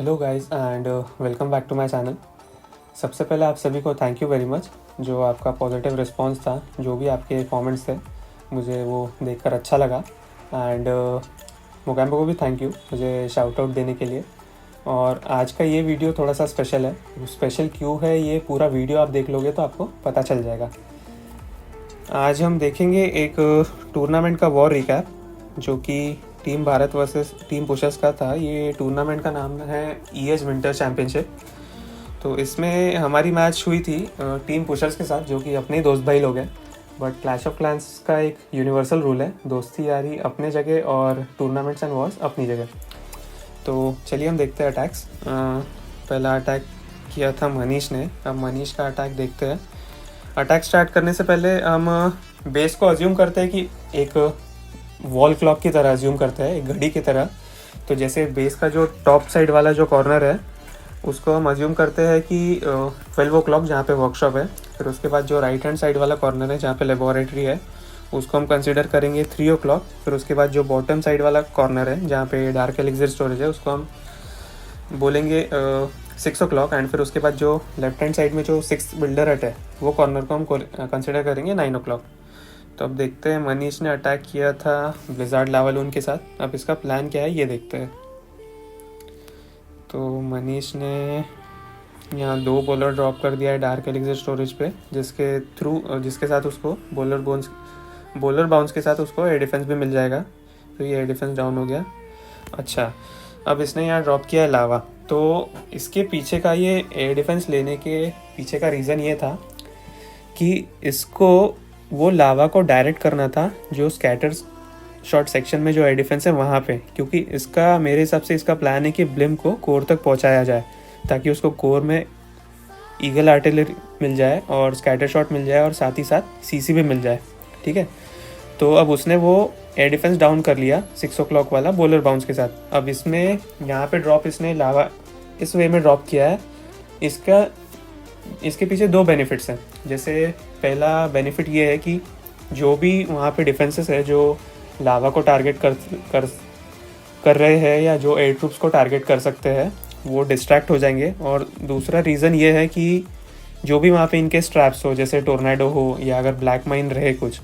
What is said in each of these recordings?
Hello guys and welcome back to my channel. सबसे पहले आप सभी को थैंक यू वेरी मच। जो आपका पॉजिटिव रिस्पांस था, जो भी आपके कमेंट्स थे, मुझे वो देखकर अच्छा लगा। एंड मोगैम्बो को भी थैंक यू मुझे शाउट आउट देने के लिए। और आज का ये वीडियो थोड़ा सा स्पेशल है। स्पेशल क्यों है, ये पूरा वीडियो आप देख लोगे तो आपको पता चल जाएगा। आज हम देखेंगे एक टूर्नामेंट का वॉर रिकैप, जो कि team Bharat versus team pushers का था। ये टूर्नामेंट का नाम है ईएच विंटर चैम्पियनशिप। तो इसमें हमारी मैच हुई थी टीम पुशर्स के साथ, जो कि अपने दोस्त भाई लोग हैं। बट क्लैश ऑफ क्लैंस का एक यूनिवर्सल रूल है, दोस्ती यारी अपने जगह और टूर्नामेंट्स एंड वॉर्स अपनी जगह। तो चलिए हम देखते हैं अटैक्स। पहला अटैक किया था मनीष ने। अब मनीष का अटैक देखते हैं। अटैक स्टार्ट करने से पहले हम बेस को अज्यूम करते हैं कि एक वॉल क्लॉक की तरह अज्यूम करते हैं, एक घड़ी की तरह। तो जैसे बेस का जो टॉप साइड वाला जो कॉर्नर है, उसको हम अज्यूम करते हैं कि 12 o'clock जहाँ पे वर्कशॉप है। फिर उसके बाद जो राइट हैंड साइड वाला कॉर्नर है जहाँ पे लेबोरेटरी है, उसको हम कंसिडर करेंगे 3 o'clock। फिर उसके बाद जो बॉटम साइड वाला कॉर्नर है जहाँ पे डार्क एलिक्सिर स्टोरेज है, उसको हम बोलेंगे 6 o'clock। एंड फिर उसके बाद जो लेफ्ट हैंड साइड में जो 6th बिल्डर हट है, वो कॉर्नर को हम कंसिडर करेंगे 9 o'clock। तो अब देखते हैं, मनीष ने अटैक किया था ब्लिज़ार्ड लावा लून के साथ। अब इसका प्लान क्या है ये देखते हैं। तो मनीष ने यहाँ 2 बॉलर ड्रॉप कर दिया है डार्क एलिक्सिर स्टोरेज पे, जिसके साथ उसको बॉलर बाउंस के साथ उसको एयर डिफेंस भी मिल जाएगा। तो ये एयर डिफेंस डाउन हो गया। अच्छा, अब इसने यहाँ ड्रॉप किया है लावा। तो इसके पीछे का ये एयर डिफेंस लेने के पीछे का रीज़न ये था कि इसको वो लावा को डायरेक्ट करना था जो स्कैटर शॉट सेक्शन में जो एयर डिफेंस है वहाँ पे, क्योंकि इसका मेरे हिसाब से इसका प्लान है कि ब्लिम को कोर तक पहुँचाया जाए, ताकि उसको कोर में ईगल आर्टिलरी मिल जाए और स्कैटर शॉट मिल जाए और साथ ही साथ सीसी भी मिल जाए। ठीक है, तो अब उसने वो एयर डिफेंस डाउन कर लिया 6 o'clock वाला बॉलर बाउंस के साथ। अब इसमें यहाँ पे ड्रॉप इसने लावा इस वे में ड्रॉप किया है। इसके पीछे 2 बेनिफिट्स हैं। जैसे पहला बेनिफिट ये है कि जो भी वहाँ पे डिफेंसेस है जो लावा को टारगेट कर रहे हैं या जो एयर ट्रूप्स को टारगेट कर सकते हैं, वो डिस्ट्रैक्ट हो जाएंगे। और दूसरा रीज़न ये है कि जो भी वहाँ पे इनके स्ट्रैप्स हो, जैसे टोर्नाडो हो या अगर ब्लैक माइन रहे कुछ,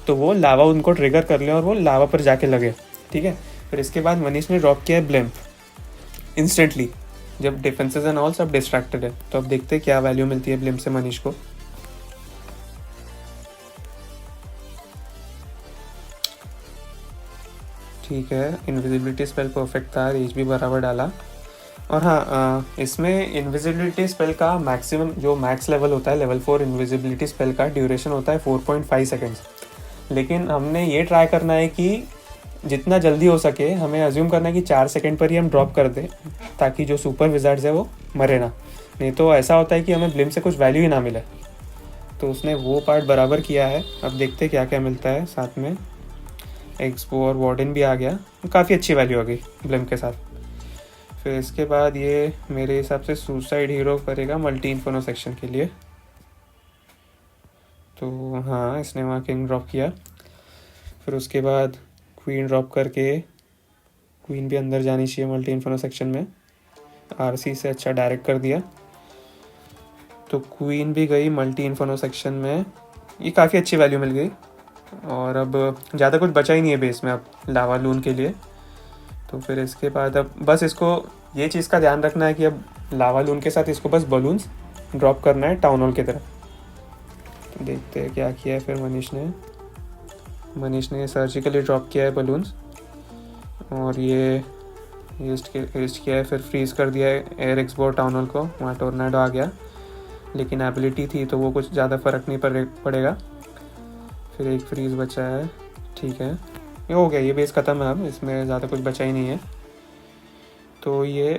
तो वो लावा उनको ट्रिगर कर ले और वो लावा पर जाके लगे। ठीक है, फिर इसके बाद मनीष ने ड्रॉप किया है ब्लिम इंस्टेंटली, जब डिफेंसेस एंड ऑल सब डिस्ट्रैक्टेड है। तो अब देखते हैं क्या वैल्यू मिलती है ब्लिम से मनीष को। ठीक है, इनविजिबिलिटी स्पेल परफेक्ट था, रेंज भी बराबर डाला। और हाँ, इसमें इनविजिबिलिटी स्पेल का मैक्सिमम जो मैक्स लेवल होता है, लेवल 4 इनविजिबिलिटी स्पेल का ड्यूरेशन होता है 4.5 सेकेंड्स। लेकिन हमने ये ट्राई करना है कि जितना जल्दी हो सके, हमें अज्यूम करना है कि 4 सेकेंड पर ही हम ड्रॉप कर दें, ताकि जो सुपर विजार्ड्स है वो मरे ना। नहीं तो ऐसा होता है कि हमें ब्लिम से कुछ वैल्यू ही ना मिले। तो उसने वो पार्ट बराबर किया है। अब देखते क्या क्या मिलता है। साथ में एक्सपो और वार्डन भी आ गया, काफ़ी अच्छी वैल्यू आ गई ब्लिम के साथ। फिर इसके बाद ये मेरे हिसाब से सुसाइड हीरो करेगा मल्टी इन्फर्नो सेक्शन के लिए। तो हाँ, इसने वहाँ किंग ड्रॉप किया। फिर उसके बाद क्वीन ड्रॉप करके, क्वीन भी अंदर जानी चाहिए मल्टी इन्फर्नो सेक्शन में, आरसी से अच्छा डायरेक्ट कर दिया। तो क्वीन भी गई मल्टी इन्फर्नो सेक्शन में, ये काफ़ी अच्छी वैल्यू मिल गई। और अब ज़्यादा कुछ बचा ही नहीं है बेस में अब लावा लून के लिए। तो फिर इसके बाद अब बस इसको ये चीज़ का ध्यान रखना है कि अब लावा लून के साथ इसको बस बलून्स ड्रॉप करना है टाउन हॉल की तरह। तो देखते हैं क्या किया है फिर मनीष ने सर्जिकली ड्रॉप किया है बलून्स, और ये ईस्ट किया है। फिर फ्रीज़ कर दिया है एयर एक्सबोर टाउन हॉल को, वहाँ टोर्नाडो आ गया, लेकिन एबिलिटी थी तो वो कुछ ज़्यादा फ़र्क नहीं पड़ेगा। फिर एक फ्रीज़ बचा है। ठीक है, ये हो गया, ये बेस ख़त्म है। अब इसमें ज़्यादा कुछ बचा ही नहीं है। तो ये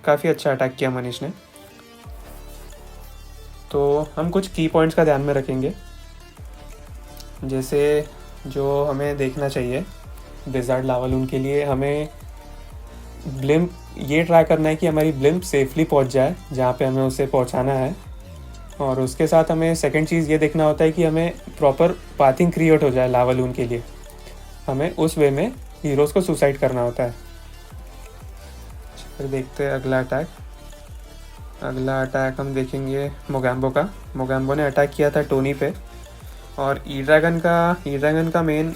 काफ़ी अच्छा अटैक किया मनीष ने। तो हम कुछ की पॉइंट्स का ध्यान में रखेंगे, जैसे जो हमें देखना चाहिए ब्लिज़ार्ड लावा लून के लिए। हमें ब्लिम्प ये ट्राई करना है कि हमारी ब्लिम्प सेफली पहुंच जाए जहाँ पे हमें उसे पहुंचाना है। और उसके साथ हमें सेकंड चीज़ ये देखना होता है कि हमें प्रॉपर पाथिंग क्रिएट हो जाए लावा लून के लिए। हमें उस वे में हीरोज़ को सुसाइड करना होता है। फिर देखते हैं अगला अटैक। अगला अटैक हम देखेंगे मोगैम्बो का। मोगैम्बो ने अटैक किया था टोनी पे, और ई ड्रैगन का मेन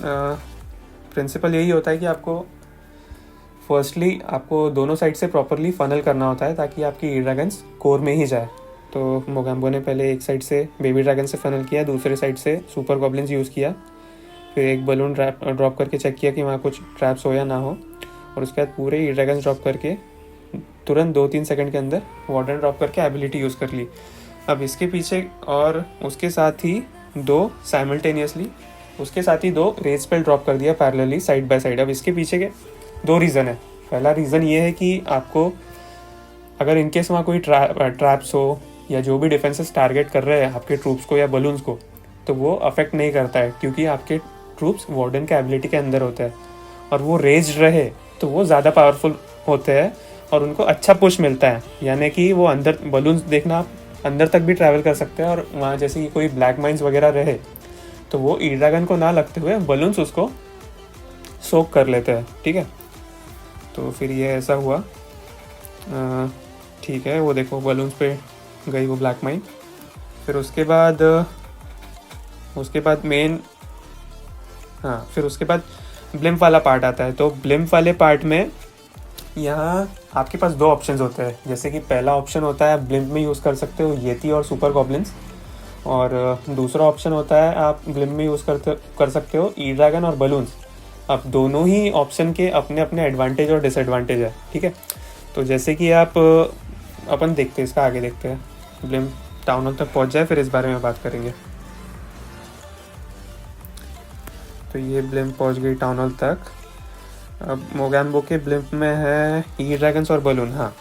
प्रिंसिपल यही होता है कि आपको फर्स्टली आपको दोनों साइड से प्रॉपरली फनल करना होता है ताकि आपकी ई ड्रैगन्स कोर में ही जाए। तो मोगैम्बो ने पहले एक साइड से बेबी ड्रैगन से फनल किया, दूसरे साइड से सुपर गॉब्लिन्स यूज़ किया, फिर एक बलून ड्रॉप करके चेक किया कि वहाँ कुछ ट्रैप्स हो या ना हो, और उसके बाद पूरे ई ड्रैगन्स ड्रॉप करके तुरंत 2-3 सेकंड के अंदर वार्डन ड्रॉप करके एबिलिटी यूज़ कर ली। अब इसके पीछे और उसके साथ ही दो रेज स्पेल ड्रॉप कर दिया पैरेलली साइड बाय साइड। अब इसके पीछे के दो रीज़न है। पहला रीज़न ये है कि आपको अगर इनकेस वहाँ कोई ट्रैप्स हो या जो भी डिफेंसेस टारगेट कर रहे हैं आपके ट्रूप्स को या बलून्स को, तो वो अफेक्ट नहीं करता है क्योंकि आपके ट्रूप्स वार्डन के एबिलिटी के अंदर होते हैं, और वो रेज्ड रहे तो वो ज़्यादा पावरफुल होते हैं और उनको अच्छा पुश मिलता है। यानी कि वो अंदर बलून्स देखना आप अंदर तक भी ट्रैवल कर सकते हैं, और वहाँ जैसे कि कोई ब्लैक माइंस वगैरह रहे तो वो ई ड्रैगन को ना लगते हुए बलून्स उसको सोक कर लेते हैं। ठीक है, तो फिर ये ऐसा हुआ। ठीक है, वो देखो बलून्स पे गई वो ब्लैक माइन। फिर उसके बाद फिर उसके बाद ब्लिम्प वाला पार्ट आता है। तो ब्लिम्प वाले पार्ट में यहाँ आपके पास दो ऑप्शंस होते हैं। जैसे कि पहला ऑप्शन होता है आप ब्लिम्प में यूज़ कर सकते हो येती और सुपर गॉब्लिन्स, और दूसरा ऑप्शन होता है आप ब्लिम्प में यूज़ कर सकते हो ई ड्रैगन और बलून्स। अब दोनों ही ऑप्शन के अपने अपने एडवांटेज और डिसएडवांटेज है। ठीक है, तो जैसे कि अपन देखते हैं, इसका आगे देखते हैं। ब्लिम्प टाउन हॉल तक पहुँच जाए फिर इस बारे में बात करेंगे। तो ये ब्लिम्प पहुँच गई टाउन हॉल तक। अब मोगैम्बो के ब्लिम्प में है ई ड्रैगन्स और बलून। हाँ,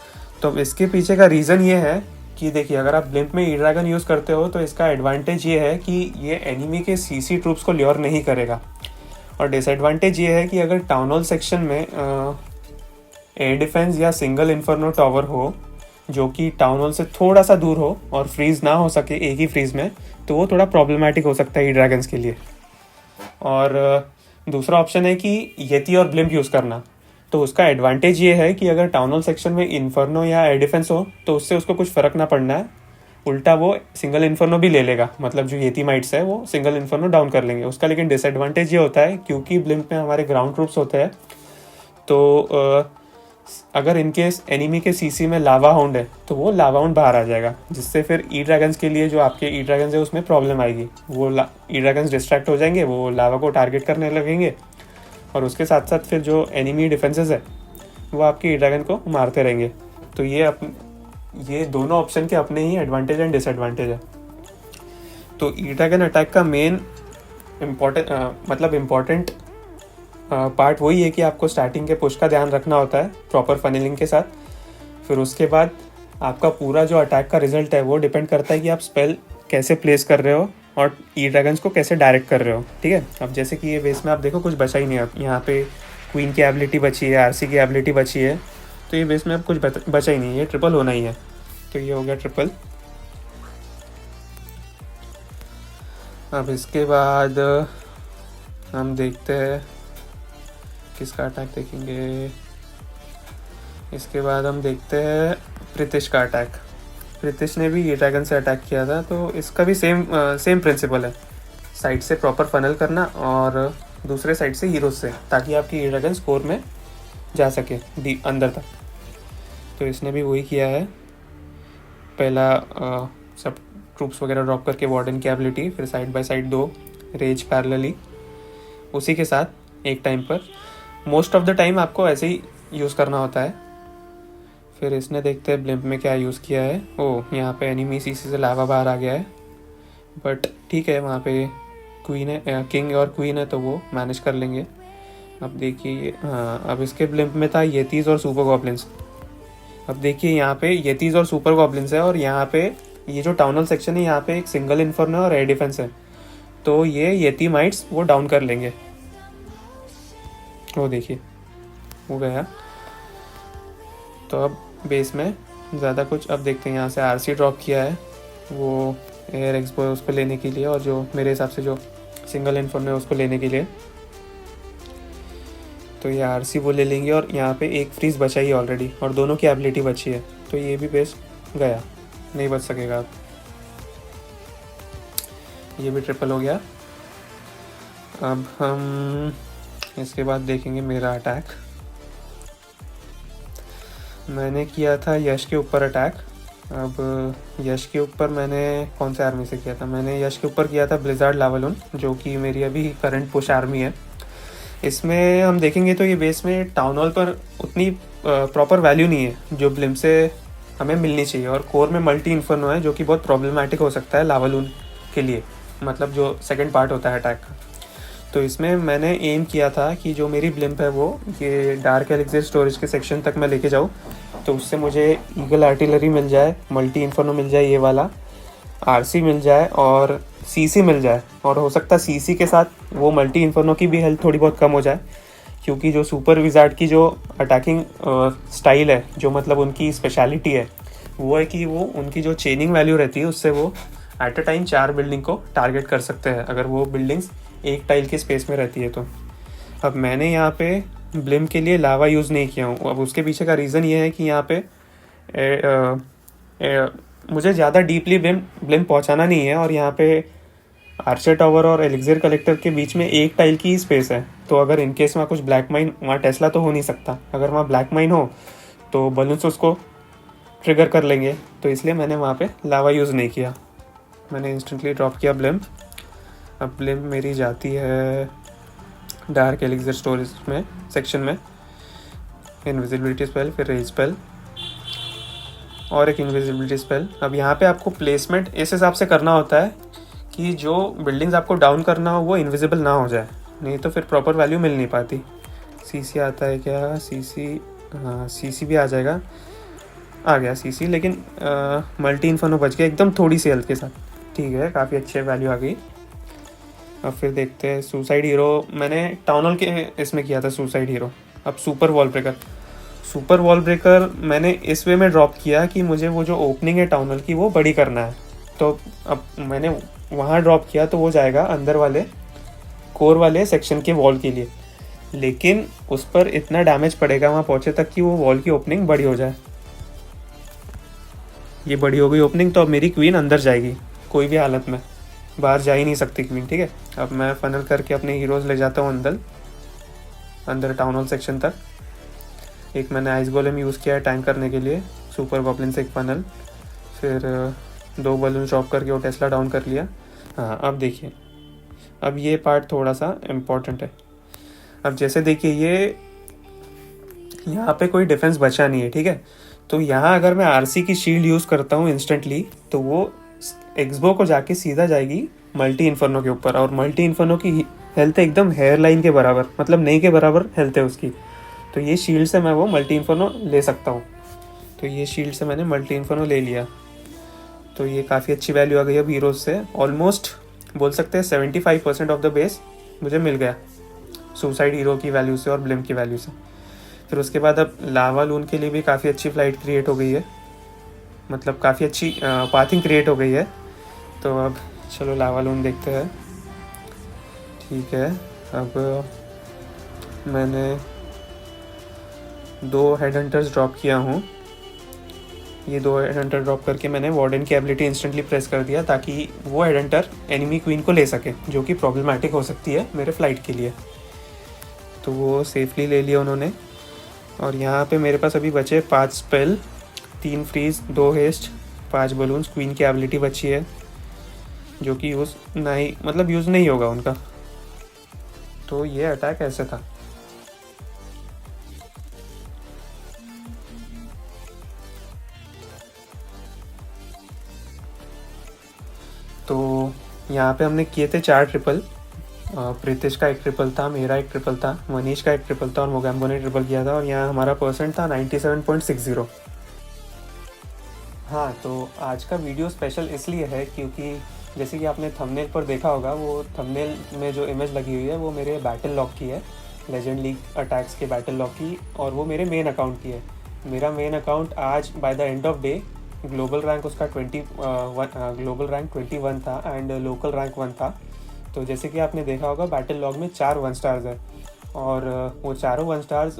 तो अब इसके पीछे का रीज़न ये है कि देखिए अगर आप ब्लिम्प में ई ड्रैगन यूज़ करते हो तो इसका एडवांटेज ये है कि ये एनिमी के सीसी ट्रूप्स को ल्योर नहीं करेगा, और डिसएडवांटेज ये है कि अगर टाउन हॉल सेक्शन में एयर डिफेंस या सिंगल इन्फर्नो टावर हो जो कि टाउन हॉल से थोड़ा सा दूर हो और फ्रीज ना हो सके एक ही फ्रीज में, तो वो थोड़ा प्रॉब्लमेटिक हो सकता है ई ड्रैगन्स के लिए। और दूसरा ऑप्शन है कि येती और ब्लिम्प यूज़ करना। तो उसका एडवांटेज ये है कि अगर टाउन हॉल सेक्शन में इन्फर्नो या एयर डिफेंस हो तो उससे उसको कुछ फ़र्क ना पड़ना है, उल्टा वो सिंगल इन्फर्नो भी ले लेगा, मतलब जो येती माइट्स है वो सिंगल इन्फर्नो डाउन कर लेंगे उसका। लेकिन डिसएडवांटेज ये होता है क्योंकि ब्लिम्प में हमारे ग्राउंड ट्रूप्स होते हैं, तो अगर इनकेस एनिमी के सीसी में लावा हाउंड है तो वो लावा हाउंड बाहर आ जाएगा, जिससे फिर ई ड्रैगन्स के लिए जो आपके ई ड्रैगन्स है उसमें प्रॉब्लम आएगी। वो ई ड्रैगन्स डिस्ट्रैक्ट हो जाएंगे, वो लावा को टारगेट करने लगेंगे, और उसके साथ साथ फिर जो एनिमी डिफेंसेस है वो आपके ई ड्रैगन को मारते रहेंगे। तो ये दोनों ऑप्शन के अपने ही एडवांटेज एंड डिसएडवांटेज है। तो ई ड्रैगन अटैक का मेन इम्पॉर्टेंट पार्ट वही है कि आपको स्टार्टिंग के पुश का ध्यान रखना होता है प्रॉपर फनलिंग के साथ। फिर उसके बाद आपका पूरा जो अटैक का रिजल्ट है वो डिपेंड करता है कि आप स्पेल कैसे प्लेस कर रहे हो और ई ड्रैगन्स को कैसे डायरेक्ट कर रहे हो। ठीक है, अब जैसे कि ये बेस में आप देखो कुछ बचा ही नहीं है। यहाँ पे क्वीन की एबिलिटी बची है, आरसी की एबिलिटी बची है, तो ये बेस में अब कुछ बचा ही नहीं है, ये ट्रिपल होना ही है। तो ये हो गया ट्रिपल। अब इसके बाद हम देखते हैं किसका अटैक देखेंगे। इसके बाद हम देखते हैं प्रीतिश का अटैक। प्रीतिश ने भी ये ड्रैगन से अटैक किया था, तो इसका भी सेम प्रिंसिपल है, साइड से प्रॉपर फनल करना और दूसरे साइड से हीरोज से, ताकि आपकी ये ड्रैगन स्कोर में जा सके अंदर तक। तो इसने भी वही किया है, पहला सब ट्रूप्स वगैरह ड्रॉप करके वार्डन की एबिलिटी, फिर side by side 2 rage parallelly उसी के साथ एक टाइम पर। मोस्ट ऑफ द टाइम आपको ऐसे ही यूज़ करना होता है। फिर इसने देखते हैं ब्लिम्प में क्या यूज़ किया है। ओह, यहाँ पे एनिमी सीसी से लावा बाहर आ गया है, बट ठीक है, वहाँ पे क्वीन है, किंग और क्वीन है, तो वो मैनेज कर लेंगे। अब देखिए, हाँ, अब इसके ब्लिम्प में था येतीज़ और सुपर गॉब्लिन्स। अब देखिए यहाँ पे येतीज़ और सुपर गॉब्लिन्स है, और यहाँ पे ये जो टाउन हॉल सेक्शन है यहाँ पे एक सिंगल इन्फर्नो और एयर डिफेंस है, तो ये येती माइट्स वो डाउन कर लेंगे। वो देखिए हो गया। तो अब बेस में ज़्यादा कुछ, अब देखते हैं यहाँ से आरसी ड्रॉप किया है वो एयर एक्सपो उसको लेने के लिए, और जो मेरे हिसाब से जो सिंगल इन्फर्नो है उसको लेने के लिए। तो ये आरसी वो ले लेंगे और यहाँ पे एक फ्रीज बचा ही ऑलरेडी और दोनों की एबिलिटी बची है, तो ये भी बेस गया, नहीं बच सकेगा अब। ये भी ट्रिपल हो गया। अब हम इसके बाद देखेंगे मेरा अटैक। मैंने किया था यश के ऊपर अटैक। अब यश के ऊपर मैंने कौन से आर्मी से किया था? मैंने यश के ऊपर किया था ब्लिज़ार्ड लावालून, जो कि मेरी अभी करंट पुश आर्मी है। इसमें हम देखेंगे तो ये बेस में टाउन हॉल पर उतनी प्रॉपर वैल्यू नहीं है जो ब्लिम से हमें मिलनी चाहिए, और कोर में मल्टी इन्फर्नो है जो कि बहुत प्रॉब्लमेटिक हो सकता है लावालून के लिए, मतलब जो सेकंड पार्ट होता है अटैक का। तो इसमें मैंने एम किया था कि जो मेरी ब्लिम्प है वो ये डार्क एलिक्सिर स्टोरेज के सेक्शन तक मैं लेके जाऊँ, तो उससे मुझे ईगल आर्टिलरी मिल जाए, मल्टी इन्फर्नो मिल जाए, ये वाला आरसी मिल जाए और सीसी मिल जाए, और हो सकता है सीसी के साथ वो मल्टी इन्फर्नो की भी हेल्थ थोड़ी बहुत कम हो जाए, क्योंकि जो सुपर विजार्ड की जो अटैकिंग स्टाइल है, जो मतलब उनकी स्पेशलिटी है, वो है कि वो उनकी जो चेनिंग वैल्यू रहती है उससे वो एट अ टाइम 4 बिल्डिंग को टारगेट कर सकते हैं, अगर वो बिल्डिंग्स एक टाइल के स्पेस में रहती है तो। अब मैंने यहाँ पे ब्लिम के लिए लावा यूज़ नहीं किया हूँ। अब उसके पीछे का रीज़न ये है कि यहाँ पे मुझे ज़्यादा डीपली ब्लिम पहुँचाना नहीं है, और यहाँ पे आर्चर टावर और एलिक्सिर कलेक्टर के बीच में एक टाइल की ही स्पेस है, तो अगर इनकेस वहाँ कुछ ब्लैक माइन, वहाँ टेस्ला तो हो नहीं सकता, अगर वहाँ ब्लैक माइन हो तो बलून्स उसको ट्रिगर कर लेंगे, तो इसलिए मैंने वहाँ पे लावा यूज़ नहीं किया। मैंने इंस्टेंटली ड्रॉप किया ब्लिम। अब ब्लिम मेरी जाती है डार्क एलिक्सिर स्टोरेज में सेक्शन में, इनविजिबिलिटी स्पेल, फिर रेज स्पेल और एक इनविजिबिलिटी स्पेल। अब यहाँ पे आपको प्लेसमेंट इस हिसाब से करना होता है कि जो बिल्डिंग्स आपको डाउन करना हो वो इनविजिबल ना हो जाए, नहीं तो फिर प्रॉपर वैल्यू मिल नहीं पाती। सीसी आता है क्या? सीसी, हाँ सीसी भी आ जाएगा, आ गया सीसी, लेकिन मल्टी इन्फर्नो बच गया एकदम थोड़ी सी हेल्थ के साथ, ठीक है, काफ़ी अच्छी वैल्यू आ गई। अब फिर देखते हैं सुसाइड हीरो। मैंने टाउन हॉल के इसमें किया था सुसाइड हीरो। अब सुपर वॉल ब्रेकर मैंने इस वे में ड्रॉप किया कि मुझे वो जो ओपनिंग है टाउन हॉल की वो बड़ी करना है, तो अब मैंने वहाँ ड्रॉप किया, तो वो जाएगा अंदर वाले कोर वाले सेक्शन के वॉल के लिए, लेकिन उस पर इतना डैमेज पड़ेगा वहाँ पहुँचे तक कि वो वॉल की ओपनिंग बड़ी हो जाए। ये बड़ी हो गई ओपनिंग, तो अब मेरी क्वीन अंदर जाएगी, कोई भी हालत में बाहर जा ही नहीं सकती क्वीन, ठीक है। अब मैं फनल करके अपने हीरोज़ ले जाता हूँ अंदर टाउन हॉल सेक्शन तक। एक मैंने आइस गोलेम यूज़ किया है टैंक करने के लिए, सुपर गॉब्लिन से एक फनल, फिर 2 बलून ड्रॉप करके वो टेस्ला डाउन कर लिया। हाँ अब देखिए, अब ये पार्ट थोड़ा सा इम्पोर्टेंट है। अब जैसे देखिए ये यहाँ पे कोई डिफेंस बचा नहीं है, ठीक है, तो यहाँ अगर मैं आरसी की शील्ड यूज़ करता हूँ इंस्टेंटली, तो वो एक्सबो को जाके सीधा जाएगी मल्टी इन्फर्नो के ऊपर, और मल्टी इन्फर्नो की हेल्थ एकदम हेयर लाइन के बराबर, मतलब नहीं के बराबर हेल्थ है उसकी, तो ये शील्ड से मैं वो मल्टी इन्फर्नो ले सकता हूँ। तो ये शील्ड से मैंने मल्टी इन्फर्नो ले लिया, तो ये काफ़ी अच्छी वैल्यू आ गई अब हीरोज़ से। ऑलमोस्ट बोल सकते हैं 75% ऑफ द बेस मुझे मिल गया सुसाइड हीरो की वैल्यू से और ब्लिम की वैल्यू से। फिर उसके बाद अब लावा लून के लिए भी काफ़ी अच्छी फ्लाइट क्रिएट हो गई है, मतलब काफ़ी अच्छी पाथिंग क्रिएट हो गई है। तो अब चलो लावा लून देखते हैं, ठीक है। अब मैंने 2 हेड हंटर्स ड्रॉप किया हूँ। ये 2 हेड हंटर ड्रॉप करके मैंने वार्डन की एबिलिटी इंस्टेंटली प्रेस कर दिया, ताकि वो हेड हंटर एनिमी क्वीन को ले सके, जो कि प्रॉब्लमेटिक हो सकती है मेरे फ्लाइट के लिए। तो वो सेफली ले लिया उन्होंने। और यहाँ पे मेरे पास अभी बचे 5 spell, 3 freeze, 2 haste, 5 balloons. Queen की एबिलिटी बची है जो कि यूज़ नहीं होगा उनका। तो ये अटैक ऐसे था। तो यहाँ पे हमने किए थे 4 ट्रिपल। प्रीतिश का एक ट्रिपल था, मेरा एक ट्रिपल था, मनीष का एक ट्रिपल था और मोगैम्बो ने ट्रिपल किया था। और यहाँ हमारा परसेंट था 97.60। हाँ, तो आज का वीडियो स्पेशल इसलिए है क्योंकि जैसे कि आपने थंबनेल पर देखा होगा, वो थंबनेल में जो इमेज लगी हुई है वो मेरे बैटल लॉग की है, लेजेंड लीग अटैक्स के बैटल लॉग की, और वो मेरे मेन अकाउंट की है। मेरा मेन अकाउंट आज by the end of day global rank उसका 21 था एंड लोकल रैंक 1 था। तो जैसे कि आपने देखा होगा बैटल लॉग में 4 1 स्टार्स है, और वो चारों 1 स्टार्स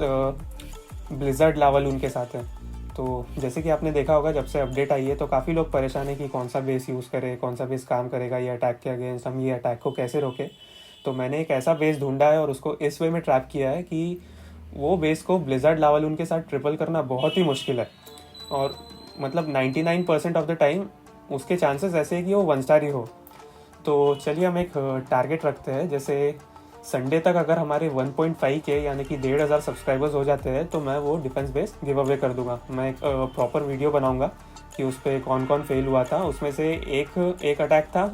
ब्लिज़र्ड लावल उनके साथ हैं। तो जैसे कि आपने देखा होगा, जब से अपडेट आई है तो काफ़ी लोग परेशान हैं कि कौन सा बेस यूज़ करें, कौन सा बेस काम करेगा ये अटैक के अगेंस्ट, हम ये अटैक को कैसे रोकें। तो मैंने एक ऐसा बेस ढूंढा है और उसको इस वे में ट्रैप किया है कि वो बेस को ब्लिज़र्ड लावल उनके साथ ट्रिपल करना बहुत ही मुश्किल है। और मतलब 99% ऑफ द टाइम उसके चांसेस ऐसे हैं कि वो 1 स्टार ही हो। तो चलिए हम एक टारगेट रखते हैं, जैसे संडे तक अगर हमारे 1.5 के यानी कि 1,500 सब्सक्राइबर्स हो जाते हैं तो मैं वो डिफेंस बेस गिव अवे कर दूंगा। मैं एक प्रॉपर वीडियो बनाऊंगा कि उस पर कौन कौन फेल हुआ था। उसमें से एक अटैक था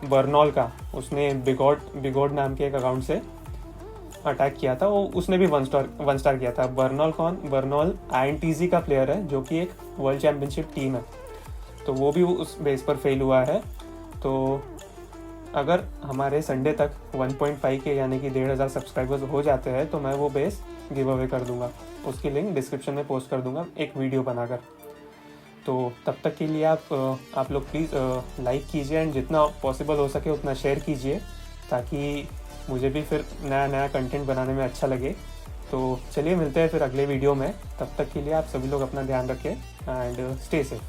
बर्नॉल का, उसने बिगोड नाम के एक अकाउंट से अटैक किया था, वो उसने भी 1 स्टार किया था। बर्नॉल INTZ का प्लेयर है जो कि एक वर्ल्ड चैम्पियनशिप टीम है, तो वो भी उस बेस पर फेल हुआ है। तो अगर हमारे संडे तक 1.5 के यानी कि 1,500 सब्सक्राइबर्स हो जाते हैं तो मैं वो बेस गिव अवे कर दूंगा। उसकी लिंक डिस्क्रिप्शन में पोस्ट कर दूंगा एक वीडियो बनाकर। तो तब तक के लिए आप लोग प्लीज़ लाइक कीजिए एंड जितना पॉसिबल हो सके उतना शेयर कीजिए, ताकि मुझे भी फिर नया नया कंटेंट बनाने में अच्छा लगे। तो चलिए मिलते हैं फिर अगले वीडियो में। तब तक के लिए आप सभी लोग अपना ध्यान रखें एंड स्टे सेफ।